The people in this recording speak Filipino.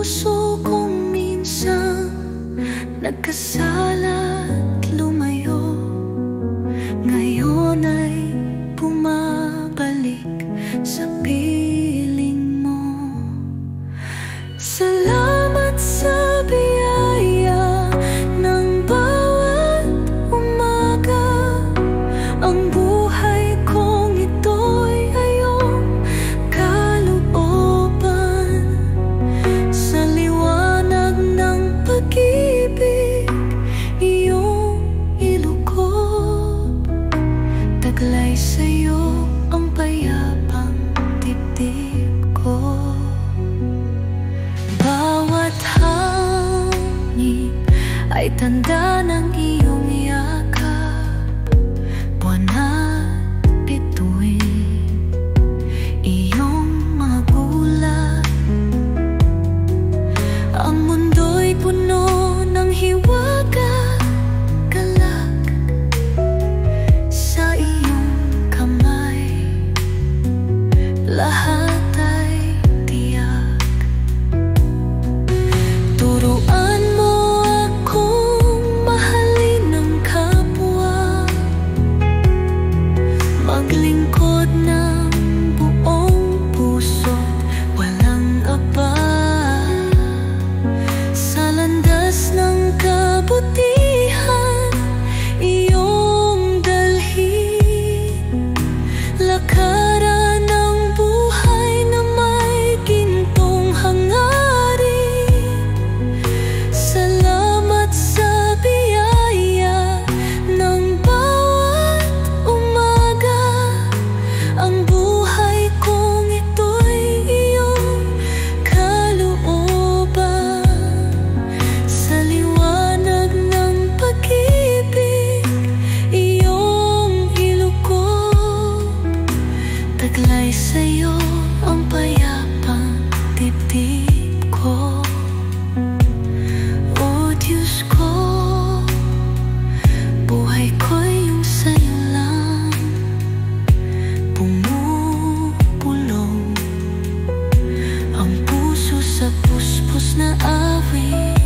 puso kong minsan nagkasala't lumayo. Ngayon ay bumabalik sa piling mo. Salamat sa biyaya ng bawat umaga. Ang buhay kong ito'y iyong kalooban. Sa liwanag ng pag-ibig, iyong ilukob. Taglay sa'yo ang payapang dibdib ko. Bawat hangin ay tanda ng iyong yakap. Buwan at bituin, iyong mga gulat. Ang mundo'y puno ng hiwaga, galak. Sa iyong kamay, lahat ay tiyak. Turuan mo akong mahalin ang kapwa, maglingkod ng buong puso't walang aba. Sa landas ng kabutihan, iyong dalhin. Lakaran ng buhay na may gintong hangarin. Salamat sa biyaya ng bawat umaga. Ang buhay kong ito'y iyong kalooban. Sa liwanag ng pag-ibig, iyong ilukob. Taglay sa'yo ang payapang dibdib ko. O Diyos ko, buhay ko'y iyong sa'yo lang bumubulong. Ang puso sa puspos na awit,